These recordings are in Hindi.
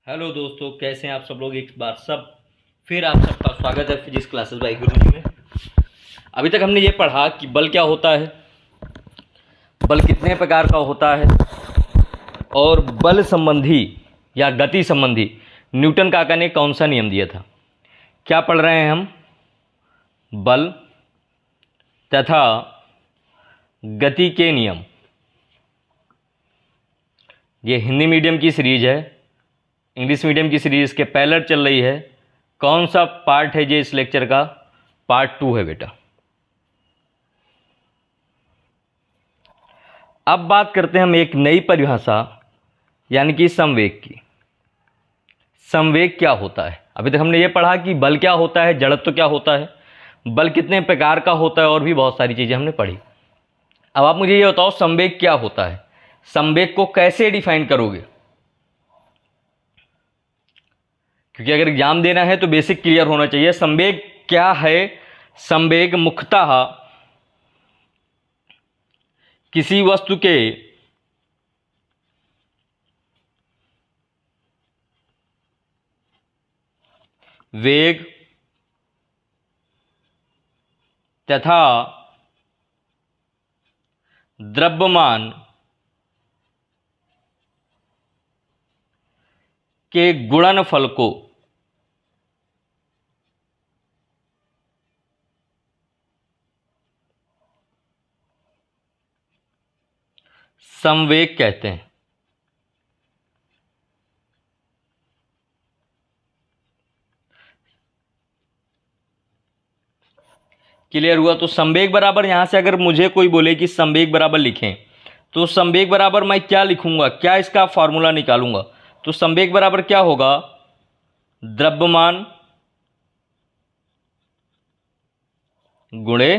हेलो दोस्तों, कैसे हैं आप सब लोग। एक बार सब फिर आप सबका स्वागत है फिजिक्स क्लासेस बाय गुरुजी में। अभी तक हमने ये पढ़ा कि बल क्या होता है, बल कितने प्रकार का होता है, और बल संबंधी या गति संबंधी न्यूटन काका ने कौन सा नियम दिया था। क्या पढ़ रहे हैं हम? बल तथा गति के नियम। ये हिंदी मीडियम की सीरीज है, इंग्लिश मीडियम की सीरीज़ के पैरेलल चल रही है। कौन सा पार्ट है ये इस लेक्चर का? पार्ट 2 है बेटा। अब बात करते हैं हम एक नई परिभाषा यानी कि संवेग की। संवेग क्या होता है? अभी तक हमने ये पढ़ा कि बल क्या होता है, जड़त्व क्या होता है, बल कितने प्रकार का होता है, और भी बहुत सारी चीज़ें हमने पढ़ी। अब आप मुझे ये बताओ संवेग क्या होता है, संवेग को कैसे डिफाइन करोगे? क्योंकि अगर एग्जाम देना है तो बेसिक क्लियर होना चाहिए। संवेग क्या है? संवेग मुख्यतः किसी वस्तु के वेग तथा द्रव्यमान के गुणनफल को संवेग कहते हैं। क्लियर हुआ? तो संवेग बराबर, यहां से अगर मुझे कोई बोले कि संवेग बराबर लिखें, तो संवेग बराबर मैं क्या लिखूंगा, क्या इसका फॉर्मूला निकालूंगा? तो संवेग बराबर क्या होगा? द्रव्यमान गुणे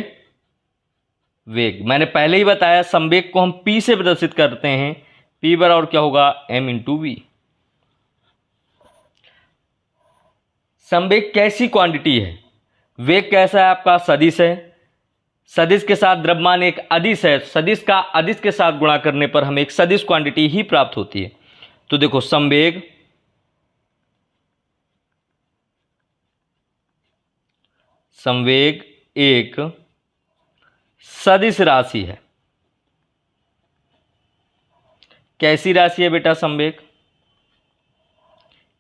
वेग। मैंने पहले ही बताया संवेग को हम P से प्रदर्शित करते हैं। P बराबर क्या होगा? M into V. संवेग कैसी क्वांटिटी है? वेग कैसा है? आपका सदिश है। सदिश के साथ द्रव्यमान एक अदिश है। सदिश का अदिश के साथ गुणा करने पर हमें एक सदिश क्वांटिटी ही प्राप्त होती है। तो देखो, संवेग एक सदिश राशि है। कैसी राशि है बेटा? संवेग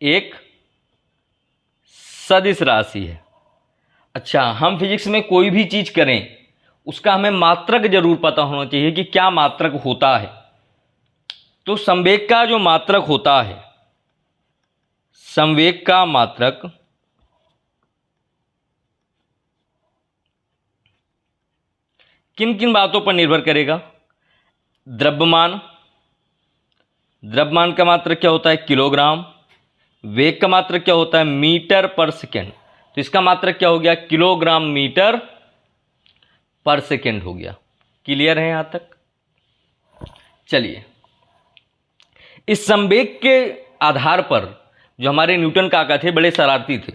एक सदिश राशि है। अच्छा, हम फिजिक्स में कोई भी चीज करें उसका हमें मात्रक जरूर पता होना चाहिए कि क्या मात्रक होता है। तो संवेग का जो मात्रक होता है, संवेग का मात्रक किन किन बातों पर निर्भर करेगा? द्रव्यमान, द्रव्यमान का मात्रक क्या होता है? किलोग्राम। वेग का मात्रक क्या होता है? मीटर पर सेकेंड। तो इसका मात्रक क्या हो गया? किलोग्राम मीटर पर सेकेंड हो गया। क्लियर है यहां तक? चलिए, इस संवेग के आधार पर जो हमारे न्यूटन काका थे, बड़े शरारती थे।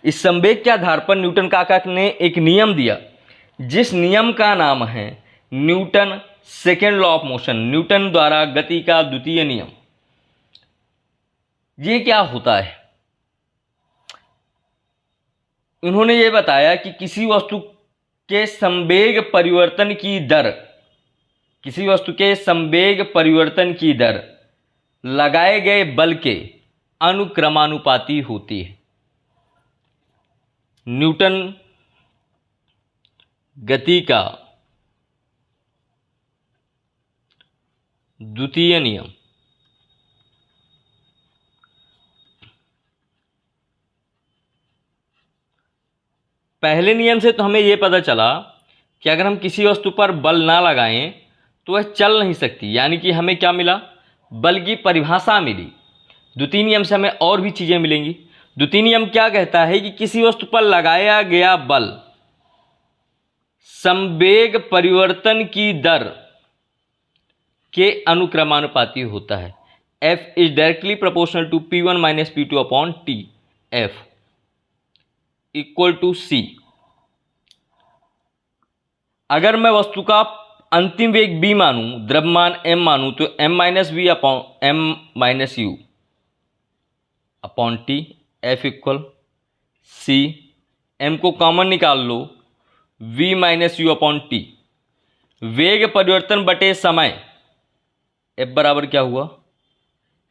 इस संवेग के आधार पर न्यूटन काका ने एक नियम दिया, जिस नियम का नाम है Newton second law of motion, Newton द्वारा गति का द्वितीय नियम। ये क्या होता है? उन्होंने ये बताया कि किसी वस्तु के संवेग परिवर्तन की दर, किसी वस्तु के संवेग परिवर्तन की दर लगाए गए बल के अनुक्रमानुपाती होती है। न्यूटन गति का द्वितीय नियम। पहले नियम से तो हमें यह पता चला कि अगर हम किसी वस्तु पर बल ना लगाएं तो वह चल नहीं सकती, यानी कि हमें क्या मिला? बल की परिभाषा मिली। द्वितीय नियम से हमें और भी चीजें मिलेंगी। द्वितीय नियम क्या कहता है कि किसी वस्तु पर लगाया गया बल संवेग परिवर्तन की दर के अनुक्रमानुपाती होता है। F is directly proportional to P1 minus P2 upon T, F equal to C। अगर मैं वस्तु का अंतिम वेग b मानूं, द्रव्यमान m मानूं, तो m minus V upon m minus U upon T, F equal C, M को कॉमन निकाल लो, V minus U upon T. वेग परिवर्तन बटे समय, एफ बराबर क्या हुआ,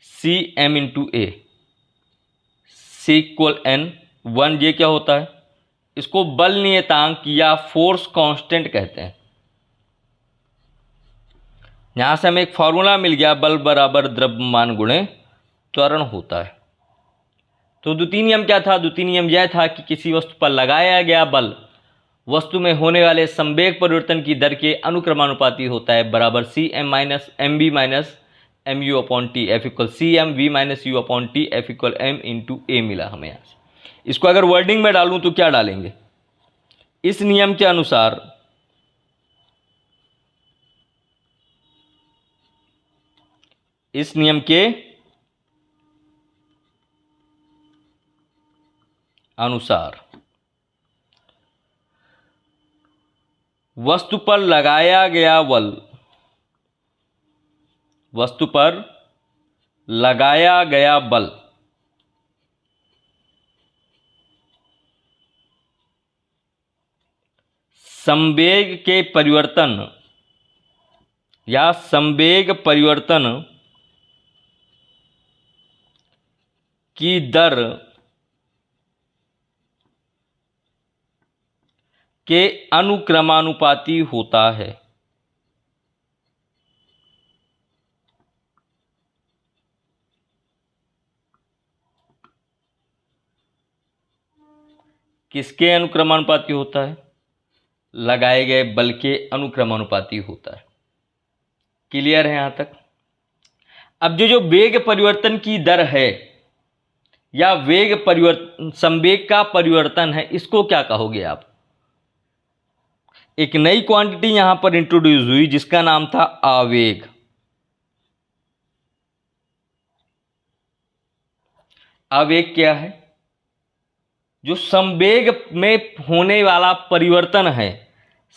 C M into A, C equal N, one ये क्या होता है, इसको बल नियतांक या फोर्स कांस्टेंट कहते हैं। यहां से हमें एक फॉर्मूला मिल गया, बल बराबर द्रव्यमान गुणे त्वरण होता है। तो द्वितीय नियम क्या था, द्वितीय नियम यह था कि किसी वस्तु पर लगाया गया बल वस्तु में होने वाले संवेग परिवर्तन की दर के अनुक्रमानुपाती होता है, बराबर C M minus M B minus M U upon T, F equal C M V minus U upon T, F equal M into A मिला हमें यहाँ से। इसको अगर वर्डिंग में डालूं तो क्या डालेंगे, इस नियम के अनुसार इस नियम के अनुसार वस्तु पर लगाया गया बल, वस्तु पर लगाया गया बल संवेग के परिवर्तन या संवेग परिवर्तन की दर के अनुक्रमानुपाती होता है। किसके अनुक्रमानुपाती होता है, लगाए गए बल के अनुक्रमानुपाती होता है। क्लियर है यहां तक। अब जो वेग परिवर्तन की दर है या वेग परिवर्तन संवेग का परिवर्तन है, इसको क्या कहोगे आप, एक नई क्वांटिटी यहां पर इंट्रोड्यूस हुई जिसका नाम था आवेग। आवेग क्या है, जो संवेग में होने वाला परिवर्तन है,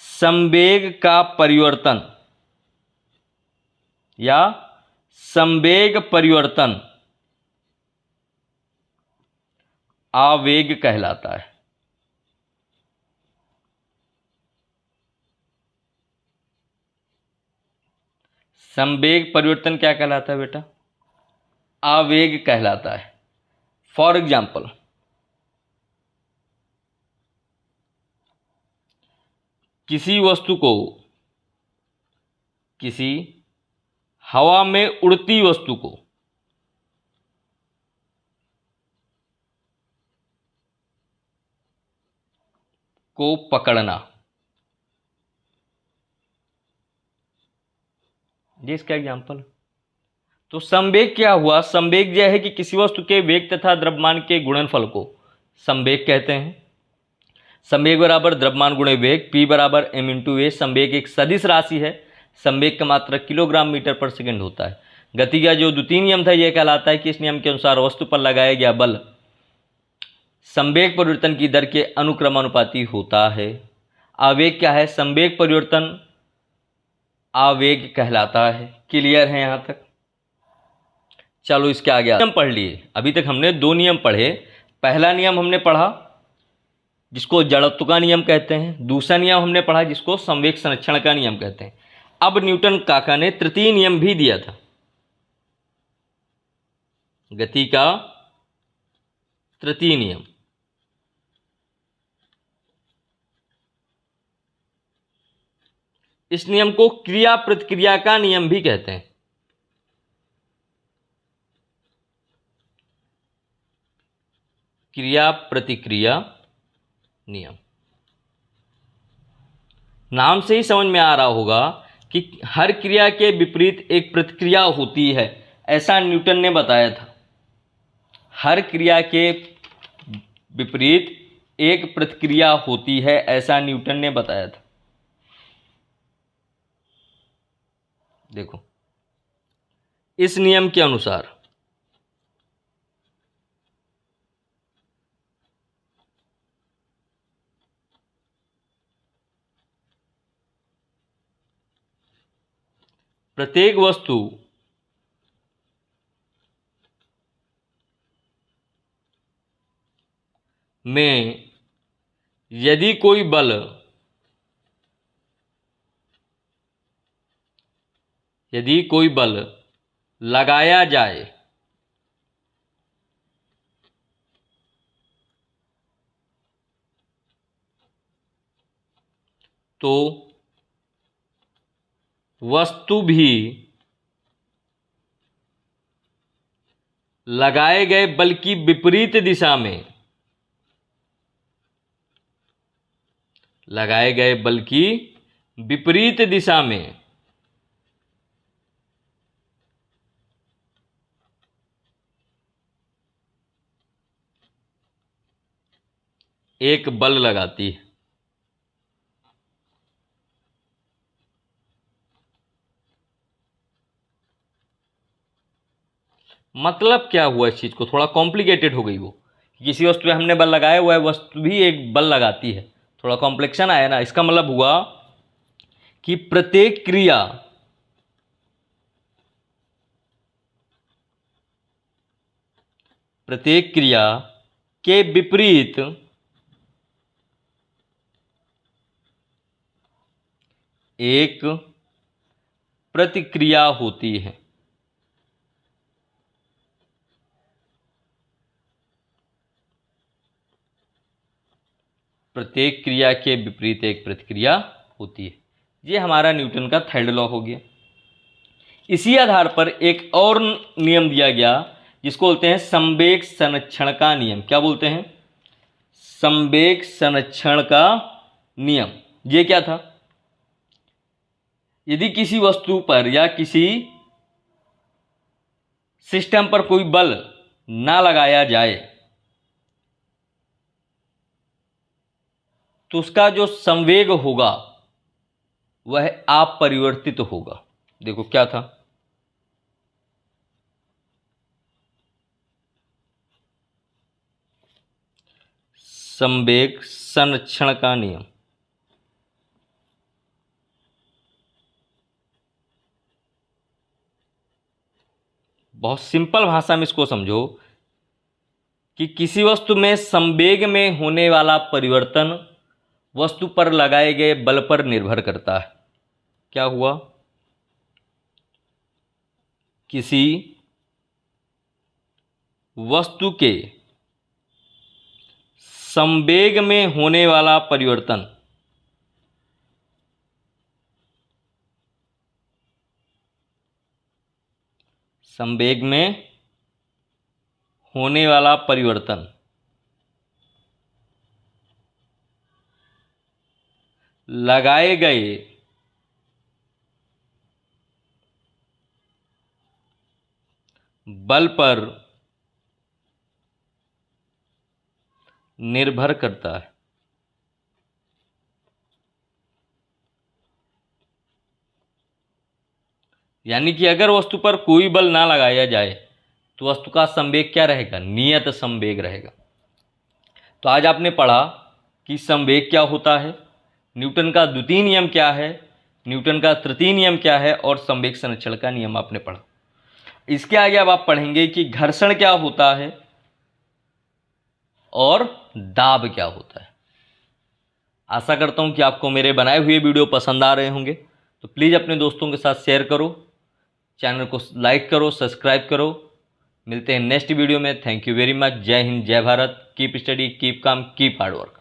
संवेग का परिवर्तन या संवेग परिवर्तन आवेग कहलाता है। संवेग परिवर्तन क्या कहलाता है बेटा, आवेग कहलाता है। फॉर एग्जाम्पल, किसी वस्तु किसी हवा में उड़ती वस्तु को पकड़ना, ये इसका एग्जाम्पल। तो संवेग क्या हुआ, संवेग यह है कि किसी वस्तु के वेग तथा द्रव्यमान के गुणनफल को संवेग कहते हैं। संवेग बराबर द्रव्यमान गुणे वेग, पी बराबर एम इंटू ए। संवेग एक सदिश राशि है, संवेग का मात्रक किलोग्राम मीटर पर सेकंड होता है। गति का जो द्वितीय नियम था यह कहलाता है कि इस नियम के अनुसार वस्तु पर लगाया गया बल संवेग परिवर्तन की दर के अनुक्रमानुपाती होता है। आवेग क्या है, संवेग परिवर्तन आवेग कहलाता है। क्लियर है यहां तक। चलो इसके आगे नियम पढ़ लिए। अभी तक हमने दो नियम पढ़े। पहला नियम हमने पढ़ा जिसको जड़त्व का नियम कहते हैं, दूसरा नियम हमने पढ़ा जिसको संवेग संरक्षण का नियम कहते हैं। अब न्यूटन काका ने तृतीय नियम भी दिया था, गति का तृतीय नियम। इस नियम को क्रिया प्रतिक्रिया का नियम भी कहते हैं। क्रिया प्रतिक्रिया नियम, नाम से ही समझ में आ रहा होगा कि हर क्रिया के विपरीत एक प्रतिक्रिया होती है, ऐसा न्यूटन ने बताया था। हर क्रिया के विपरीत एक प्रतिक्रिया होती है, ऐसा न्यूटन ने बताया था। देखो, इस नियम के अनुसार प्रत्येक वस्तु में यदि कोई बल लगाया जाए तो वस्तु भी लगाए गए बल की विपरीत दिशा में एक बल लगाती है। मतलब क्या हुआ, इस चीज को थोड़ा कॉम्प्लिकेटेड हो गई वो, किसी वस्तु पे हमने बल लगाया हुआ है, वस्तु भी एक बल लगाती है, थोड़ा कॉम्प्लेक्शन आया ना। इसका मतलब हुआ कि प्रत्येक क्रिया के विपरीत एक प्रतिक्रिया होती है। प्रत्येक क्रिया के विपरीत एक प्रतिक्रिया होती है। ये हमारा न्यूटन का थर्ड लॉ हो गया। इसी आधार पर एक और नियम दिया गया जिसको बोलते हैं संवेग संरक्षण का नियम। क्या बोलते हैं? संवेग संरक्षण का नियम। ये क्या था? यदि किसी वस्तु पर या किसी सिस्टम पर कोई बल ना लगाया जाए तो उसका जो संवेग होगा वह अपरिवर्तित होगा। देखो क्या था? संवेग संरक्षण का नियम। बहुत सिंपल भाषा में इसको समझो कि किसी वस्तु में संवेग में होने वाला परिवर्तन वस्तु पर लगाए गए बल पर निर्भर करता है। क्या हुआ? किसी वस्तु के संवेग में होने वाला परिवर्तन लगाए गए बल पर निर्भर करता है। यानी कि अगर वस्तु पर कोई बल ना लगाया जाए तो वस्तु का संवेग क्या रहेगा? नियत संवेग रहेगा। तो आज आपने पढ़ा कि संवेग क्या होता है, न्यूटन का द्वितीय नियम क्या है, न्यूटन का तृतीय नियम क्या है, और संवेग संरक्षण का नियम आपने पढ़ा। इसके आगे अब आप पढ़ेंगे कि घर्षण क्या होता है और दाब क्या होता है। आशा करता हूं कि आपको मेरे बनाए हुए वीडियो पसंद आ रहे होंगे। तो प्लीज़ अपने दोस्तों के साथ शेयर करो, चैनल को लाइक करो, सब्सक्राइब करो। मिलते हैं नेक्स्ट वीडियो में। Thank you very much. जय हिंद, जय Bharat. Keep study, keep calm, keep hard work.